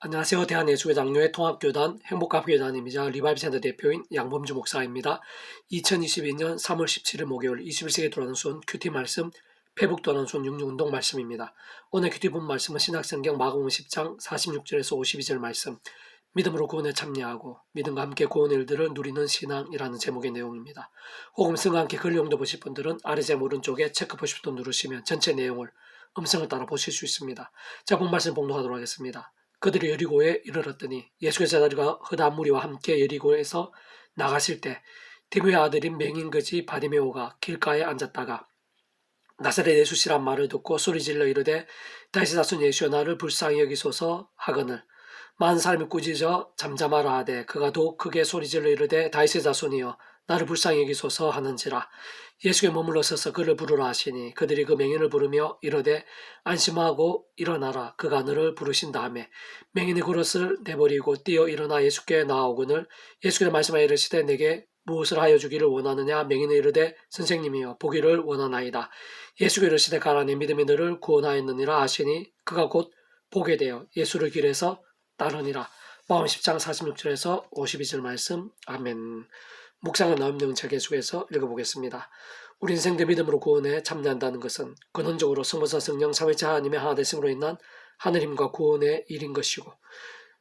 안녕하세요. 대한예수교 장로회 통합교단 행복가교단임이자 리바이브센터 대표인 양범주 목사입니다. 2022년 3월 17일 목요일 21세기에 돌아오는 손 큐티 말씀 페북 돌아오는 손 육류운동 말씀입니다. 오늘 큐티 본 말씀은 신약성경 마가복음 10장 46절에서 52절 말씀, 믿음으로 구원에 참여하고 믿음과 함께 구원의 일들을 누리는 신앙이라는 제목의 내용입니다. 혹은 음성과 함께 글 용도 보실 분들은 아래 제 오른쪽에 체크 버튼 누르시면 전체 내용을 음성을 따라 보실 수 있습니다. 자, 본 말씀 봉독하도록 하겠습니다. 그들이 여리고에 이르렀더니 예수께서 자들과 흑암 무리와 함께 여리고에서 나가실 때 디메의 아들인 맹인거지 바디메오가 길가에 앉았다가 나사렛 예수시란 말을 듣고 소리질러 이르되 다윗의 자손 예수여 나를 불쌍히 여기소서 하거늘 많은 사람이 꾸짖어 잠잠하라 하되 그가 더욱 크게 소리질러 이르되 다윗의 자손이여 나를 불쌍히 여기소서 하는지라. 예수께 머물러 서서 그를 부르라 하시니 그들이 그 맹인을 부르며 이르되 안심하고 일어나라 그가 너를 부르신 다음에 맹인이 그릇을 내버리고 뛰어 일어나 예수께 나아오거늘 예수께서 말씀하여 이르시되 내게 무엇을 하여 주기를 원하느냐. 맹인이 이르되 선생님이여 보기를 원하나이다. 예수께 이르시되 가라 네 믿음이 너를 구원하였느니라 하시니 그가 곧 보게 되어 예수를 길에서 따르니라. 마가복음 10장 46절에서 52절 말씀. 아멘. 묵상은 나음용 책에서 읽어보겠습니다. 우리 인생대 믿음으로 구원에 참여한다는 것은 근원적으로 성부사 성령 삼위일체 하나님의 하나 되심으로 인한 하늘임과 구원의 일인 것이고,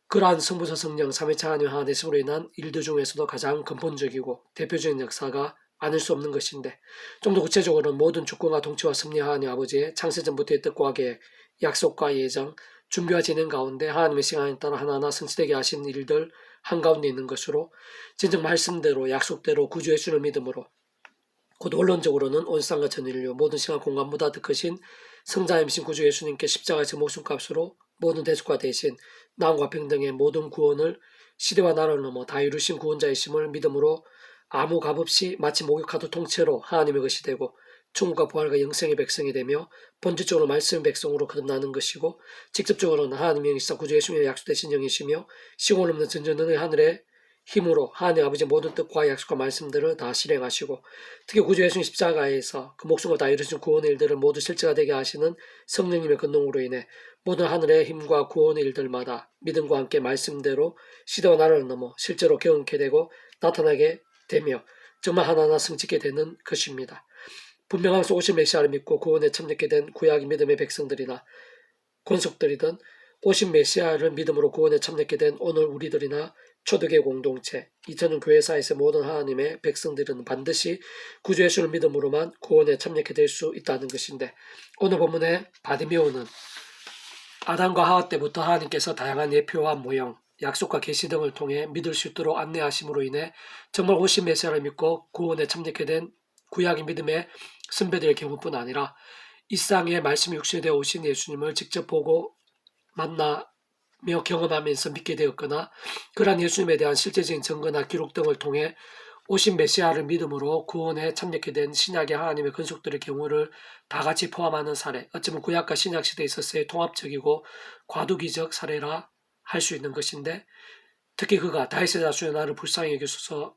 그러한 성부사 성령 삼위일체 하나님의 하나 되심으로 인한 일들 중에서도 가장 근본적이고 대표적인 역사가 아닐 수 없는 것인데, 좀 더 구체적으로는 모든 주권과 통치와 섭리 하나님 아버지의 창세전부터의 뜻과 계획, 약속과 예정, 준비와 진행 가운데 하나님의 시간에 따라 하나하나 성취되게 하신 일들 한가운데 있는 것으로, 진정 말씀대로 약속대로 구주 예수를 믿음으로 곧 원론적으로는 온 세상과 전 인류 모든 시간 공간보다 더 크신 성자이신 구주 예수님께 십자가에서 목숨값으로 모든 대속과 대신 나음과 평등의 모든 구원을 시대와 나라를 넘어 다 이루신 구원자이심을 믿음으로 아무 값 없이 마치 목욕하듯 통째로 하나님의 것이 되고 천국과 부활과 영생의 백성이 되며 본질적으로 말씀의 백성으로 거듭나는 것이고, 직접적으로는 하나님의 영이시사 구주 예수님의 약속되신 영이시며 시공을 없는 전전능의 하늘의 힘으로 하나님 아버지의 모든 뜻과 약속과 말씀들을 다 실행하시고, 특히 구주 예수님 십자가에서 그 목숨을 다 이루신 구원의 일들을 모두 실제가 되게 하시는 성령님의 근동으로 인해 모든 하늘의 힘과 구원의 일들마다 믿음과 함께 말씀대로 시대와 나라를 넘어 실제로 경험케 되고 나타나게 되며 정말 하나하나 성취게 되는 것입니다. 분명함에서 오실 메시아를 믿고 구원에 참여하게 된 구약의 믿음의 백성들이나 권속들이든 오신 메시아를 믿음으로 구원에 참여하게 된 오늘 우리들이나 초대교회 공동체, 2000년 교회사에서 모든 하나님의 백성들은 반드시 구주 예수를 믿음으로만 구원에 참여하게 될 수 있다는 것인데, 오늘 본문의 바디메오는 아담과 하와 때부터 하나님께서 다양한 예표와 모형, 약속과 계시 등을 통해 믿을 수 있도록 안내하심으로 인해 정말 오신 메시아를 믿고 구원에 참여하게 된 구약의 믿음의 선배들의 경우뿐 아니라 일상의 말씀이 육신이 되어 오신 예수님을 직접 보고 만나며 경험하면서 믿게 되었거나, 그러한 예수님에 대한 실제적인 증거나 기록 등을 통해 오신 메시아를 믿음으로 구원에 참여하게 된 신약의 하나님의 근속들의 경우를 다 같이 포함하는 사례, 어쩌면 구약과 신약 시대에 있어서의 통합적이고 과도기적 사례라 할 수 있는 것인데, 특히 그가 다윗의 자손여 나를 불쌍히 여기소서라는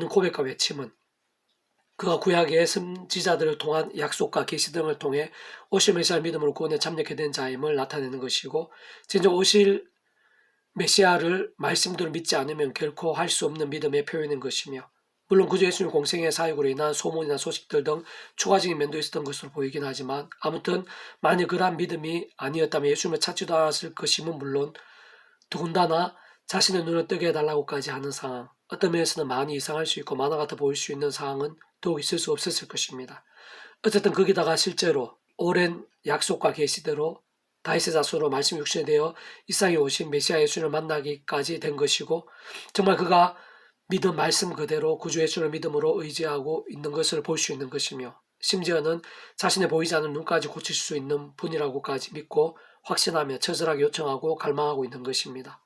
고백과 외침은 그가 구약의 선지자들을 통한 약속과 계시 등을 통해 오실 메시아를 믿음으로 구원에 참여하게 된 자임을 나타내는 것이고, 진정 오실 메시아를 말씀대로 믿지 않으면 결코 할 수 없는 믿음의 표현인 것이며, 물론 구주 예수님 공생의 사역으로 인한 소문이나 소식들 등 추가적인 면도 있었던 것으로 보이긴 하지만, 아무튼 만약 그러한 믿음이 아니었다면 예수님을 찾지도 않았을 것임은 물론, 더군다나 자신의 눈을 뜨게 해달라고까지 하는 상황, 어떤 면에서는 많이 이상할 수 있고 만화 같아 보일 수 있는 상황은 더욱 있을 수 없었을 것입니다. 어쨌든 거기다가 실제로 오랜 약속과 계시대로 다윗의 자손으로 말씀 육신이 되어 이 세상에 오신 메시아 예수를 만나기까지 된 것이고, 정말 그가 믿은 말씀 그대로 구주 예수를 믿음으로 의지하고 있는 것을 볼 수 있는 것이며, 심지어는 자신의 보이지 않는 눈까지 고칠 수 있는 분이라고까지 믿고 확신하며 처절하게 요청하고 갈망하고 있는 것입니다.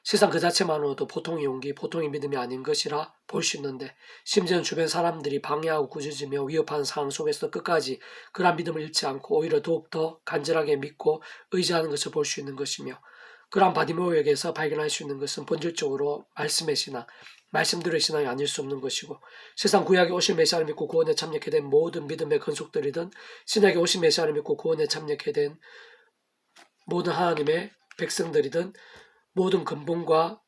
세상 그 자체만으로도 보통의 용기, 보통의 믿음이 아닌 것이라 볼 수 있는데, 심지어는 주변 사람들이 방해하고 꾸짖으며 위협하는 상황 속에서 끝까지 그러한 믿음을 잃지 않고 오히려 더욱더 간절하게 믿고 의지하는 것을 볼 수 있는 것이며, 그러한 바디메오에게서 발견할 수 있는 것은 본질적으로 말씀의 신앙, 말씀대로의 신앙이 아닐 수 없는 것이고, 세상 구약에 오실 메시아를 믿고 구원에 참여하게 된 모든 믿음의 근속들이든 신약에 오신 메시아를 믿고 구원에 참여하게 된 모든 하나님의 백성들이든 모든 근본과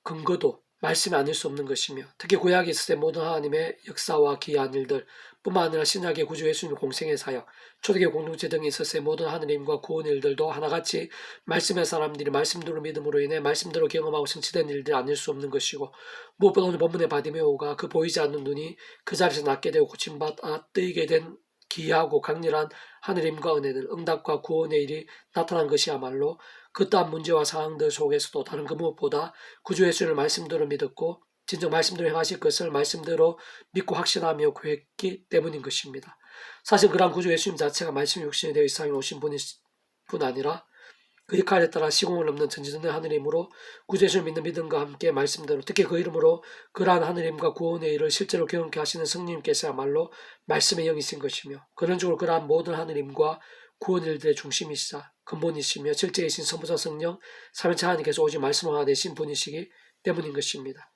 근거도 말씀이 아닐 수 없는 것이며, 특히 구약에 있을 때 모든 하나님의 역사와 기이한 일들 뿐만 아니라 신약의 구주 예수님의 공생의 사역, 초대교회 공동체 등에 있었을 때 모든 하늘의 힘과 구원 일들도 하나같이 말씀의 사람들이 말씀대로 믿음으로 인해 말씀대로 경험하고 성취된 일들이 아닐 수 없는 것이고, 무엇보다 오늘 본문의 바디메오가 그 보이지 않는 눈이 그 자리에서 낫게 되고 고침받아 뜨이게 된 기이하고 강렬한 하늘의 힘과 은혜들, 응답과 구원의 일이 나타난 것이야말로 그떠한 문제와 상황들 속에서도 다른 그 무엇보다 구주 예수를 말씀대로 믿었고 진정 말씀대로 행하실 것을 말씀대로 믿고 확신하며 구했기 때문인 것입니다. 사실 그러한 구주 예수님 자체가 말씀이 육신이 되어 이 세상에 오신 분일 뿐 아니라 그 역할에 따라 시공을 넘는 전지전능의 하늘의 힘으로 구주 예수를 믿는 믿음과 함께 말씀대로, 특히 그 이름으로 그러한 하늘의 힘과 구원의 일을 실제로 경험케 하시는 성령님께서야말로 말씀의 영이신 것이며, 그런적으로 그러한 모든 하늘의 힘과 구원 일들의 중심이시자 근본이시며 실제이신 선부자 성령 삼위일체 하나님께서 오직 말씀화가 되신 분이시기 때문인 것입니다.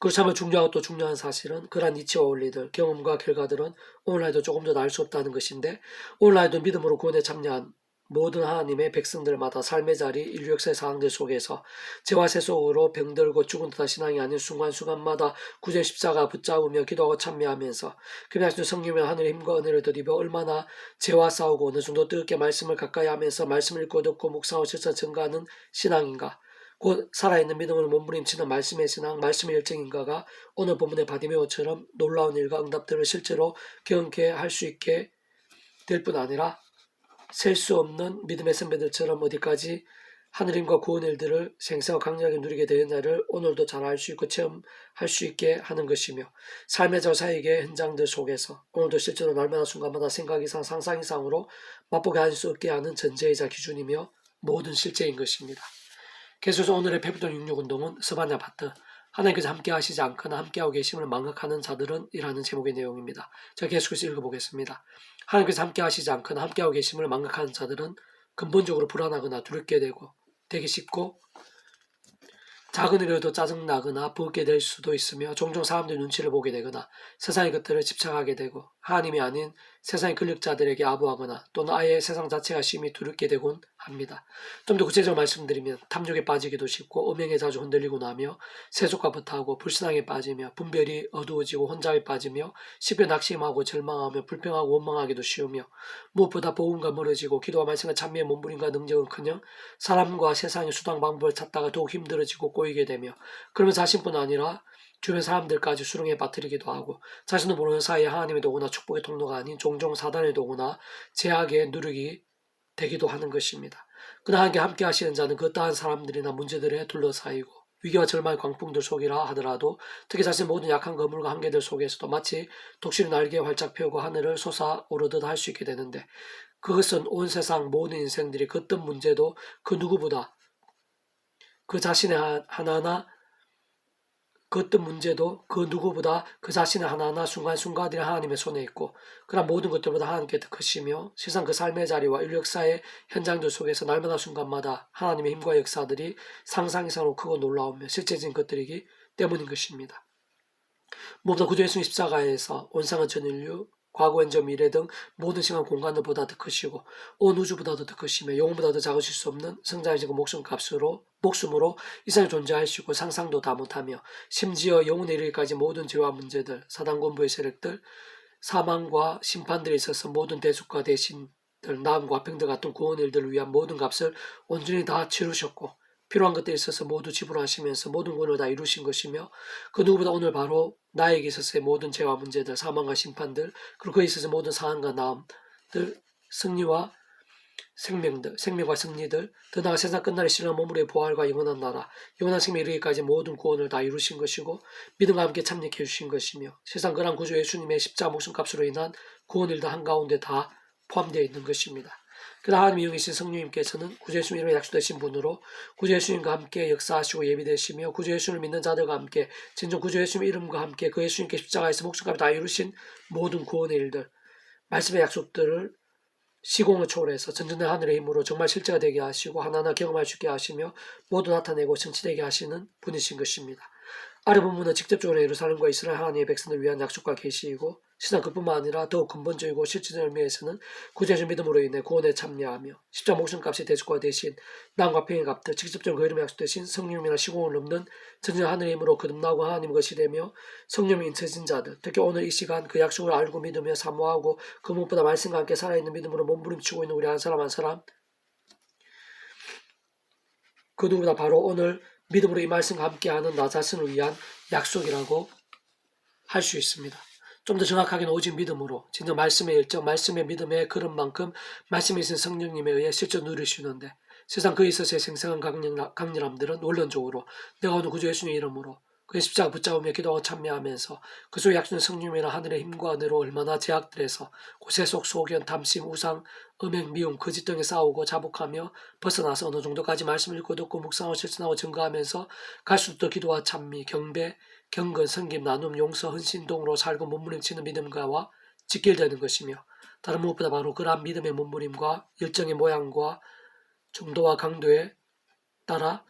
그렇다면 중요하고 또 중요한 사실은 그러한 이치와 원리들, 경험과 결과들은 오늘날에도 조금 더 나을 수 없다는 것인데, 오늘날에도 믿음으로 구원에 참여한 모든 하나님의 백성들마다 삶의 자리, 인류 역사의 상황들 속에서 죄와 세 속으로 병들고 죽은 듯한 신앙이 아닌 순간순간마다 구제 십자가 붙잡으며 기도하고 참여하면서 그리하신 성령의 하늘의 힘과 은혜를 드리며 얼마나 죄와 싸우고 어느 정도 뜨겁게 말씀을 가까이 하면서 말씀을 읽고 듣고 묵상하고 실천 증가하는 신앙인가, 곧 살아있는 믿음을 몸부림치는 말씀의 신앙, 말씀의 열정인가가 오늘 본문의 바디메오처럼 놀라운 일과 응답들을 실제로 경험케 할 수 있게 될 뿐 아니라 셀 수 없는 믿음의 선배들처럼 어디까지 하늘임과 구원 일들을 생생하고 강력하게 누리게 되었냐를 오늘도 잘 알 수 있고 체험할 수 있게 하는 것이며, 삶의 저사에게 현장들 속에서 오늘도 실제로 날마다 순간마다 생각 이상 상상 이상으로 맛보게 할 수 없게 하는 전제이자 기준이며 모든 실제인 것입니다. 계속해서 오늘의 페브돈 66운동은 스바냐 바트, 하나님께서 함께 하시지 않거나 함께하고 계심을 망각하는 자들은 이라는 제목의 내용입니다. 제가 계속해서 읽어보겠습니다. 하나님께서 함께 하시지 않거나 함께하고 계심을 망각하는 자들은 근본적으로 불안하거나 두렵게 되기 쉽고 작은 일에도 짜증나거나 부게 될 수도 있으며 종종 사람들의 눈치를 보게 되거나 세상의 것들을 집착하게 되고 하나님이 아닌 세상의 근력자들에게 아부하거나 또는 아예 세상 자체가 심히 두렵게 되곤 합니다. 좀 더 구체적으로 말씀드리면 탐욕에 빠지기도 쉽고 음행에 자주 흔들리고 나며 세속과부터하고 불신앙에 빠지며 분별이 어두워지고 혼잡에 빠지며 쉽게 낙심하고 절망하며 불평하고 원망하기도 쉬우며 무엇보다 복음과 멀어지고 기도와 말씀과 찬미의 몸부림과 능력은커녕 사람과 세상의 수단 방법을 찾다가 더욱 힘들어지고 꼬이게 되며 그러면 자신뿐 아니라 주변 사람들까지 수렁에 빠뜨리기도 하고 자신도 모르는 사이에 하나님의 도구나 축복의 통로가 아닌 종종 사단의 도구나 제약의 누룩이 되기도 하는 것입니다. 그러나 하나님께 함께 하시는 자는 그 어떠한 사람들이나 문제들에 둘러싸이고 위기와 절망의 광풍들 속이라 하더라도 특히 자신의 모든 약한 거물과 한계들 속에서도 마치 독수리 날개 활짝 펴고 하늘을 솟아오르듯 할 수 있게 되는데, 그것은 온 세상 모든 인생들이 그 어떤 문제도 그 누구보다 그 자신의 하나하나 그 어떤 문제도 그 누구보다 그 자신의 하나하나 순간순간들이 하나님의 손에 있고 그런 모든 것들보다 하나님께 더 크시며 세상 그 삶의 자리와 인류 역사의 현장들 속에서 날마다 순간마다 하나님의 힘과 역사들이 상상 이상으로 크고 놀라우며 실제적인 것들이기 때문인 것입니다. 무엇보다 구주 예수님 십자가에서 온상한 전 인류 과거, 현재, 미래 등 모든 시간 공간들보다 더 크시고 온 우주보다도 더 크시며 영혼보다 더 작으실 수 없는 성장하신 그 목숨으로 이 세상에 존재하시고 상상도 다 못하며 심지어 영혼에 이르기까지 모든 죄와 문제들, 사단 권부의 세력들, 사망과 심판들에 있어서 모든 대속과 대신들, 나음과 화평들 같은 구원 일들을 위한 모든 값을 온전히 다 치르셨고 필요한 것들에 있어서 모두 지불하시면서 모든 구원을 다 이루신 것이며 그 누구보다 오늘 바로 나에게 있어서의 모든 죄와 문제들, 사망과 심판들, 그리고 그에 있어서 모든 상한과 나음들, 승리와 생명과 승리들, 더 나아가 세상 끝날에 신랑 몸으로의 부활과 영원한 나라, 영원한 생명에 이르기까지 모든 구원을 다 이루신 것이고 믿음과 함께 참여해 주신 것이며 세상 그런 구주 예수님의 십자가 목숨값으로 인한 구원 일도 한가운데 다 포함되어 있는 것입니다. 그러나 하나님의 영이신 성령님께서는 구주 예수님 이름에 약속되신 분으로 구주 예수님과 함께 역사하시고 예비되시며 구주 예수님을 믿는 자들과 함께 진정 구주 예수님 이름과 함께 그 예수님께 십자가에서 목숨값을 다 이루신 모든 구원의 일들, 말씀의 약속들을 시공을 초월해서 전전된 하늘의 힘으로 정말 실제가 되게 하시고 하나하나 경험할 수 있게 하시며 모두 나타내고 성취되게 하시는 분이신 것입니다. 아래 본문은 직접적으로 예루살렘과 이스라엘 하나님의 백성을 위한 약속과 계시이고 세상 그뿐만 아니라 더욱 근본적이고 실질적인 의미에서는 구제적 믿음으로 인해 구원에 참여하며 십자 목숨값의 대속과 대신 남과 평의 값들 직접적인 그 이름의 약속 대신 성령이나 시공을 넘는 전진 하늘의 힘으로 거듭나고 하나님 것이 되며 성령이 인쳐진 자들, 특히 오늘 이 시간 그 약속을 알고 믿으며 사모하고 그 무엇보다 말씀과 함께 살아있는 믿음으로 몸부림치고 있는 우리 한 사람 한 사람, 그 누구보다 바로 오늘 믿음으로 이 말씀과 함께하는 나 자신을 위한 약속이라고 할 수 있습니다. 좀 더 정확하게는 오직 믿음으로 진정 말씀의 일정, 말씀의 믿음의 그릇만큼 말씀에 있는 성령님에 의해 실제 누리시는데 세상 그에 있어서의 생생한 강렬함들은 원론적으로 내가 오늘 구주 예수님의 이름으로 그의 십자가 붙잡으며 기도하고 참여하면서 그 속에 약속된 성령이나 하늘의 힘과 은혜로 얼마나 제약들에서 고세 속 소견, 탐심, 우상, 음행, 미움, 거짓 등에 싸우고 자복하며 벗어나서 어느 정도까지 말씀을 읽고 듣고 묵상하고 실천하고 증거하면서 갈수록 더 기도와 찬미, 경배, 경건, 섬김, 나눔, 용서, 헌신, 동으로 살고 몸부림치는 믿음과와 직결되는 것이며 다른 무엇보다 바로 그러한 믿음의 몸부림과 열정의 모양과 정도와 강도에 따라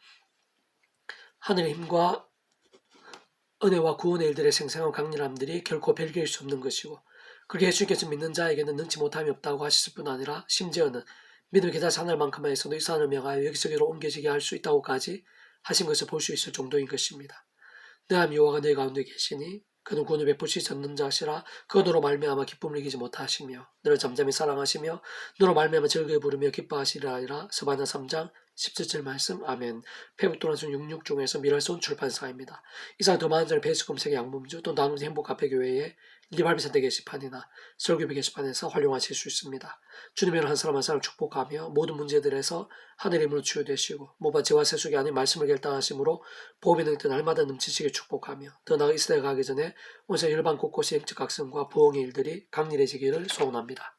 하늘의 힘과 은혜와 구원의 일들의 생생한 강렬함들이 결코 별개일 수 없는 것이고 그렇게 예수님께서 믿는 자에게는 능치 못함이 없다고 하셨을 뿐 아니라 심지어는 믿음의 계좌 하늘만큼만 해서도 이 산을 명하여 여기저기로 옮겨지게 할 수 있다고까지 하신 것을 볼 수 있을 정도인 것입니다. 내 하나님 여호와가 너희 가운데 계시니 그는 구원을 베푸시지 않는 자시라 그것으로 말미암아 기쁨을 이기지 못하시며 너를 잠잠히 사랑하시며 너로 말미암아 즐거이 부르며 기뻐하시리라 하니라. 스바냐 3장 17절 말씀. 아멘. 페북도란순 66 중에서 미랄손 출판사입니다. 이상 더 많은 자를 베이스 검색의 양범주 또 나누는 행복카페교회의 리발비센터 게시판이나 설교비 게시판에서 활용하실 수 있습니다. 주님의 한 사람 한 사람 축복하며 모든 문제들에서 하늘의 힘으로 치유되시고 모바 죄와 세속이 아닌 말씀을 결단하심으로 보험의 능력 날마다 넘치시게 축복하며 더 나아 이 시대에 가기 전에 온 세계 열방 곳곳의 영적 각성과 부흥의 일들이 강렬해지기를 소원합니다.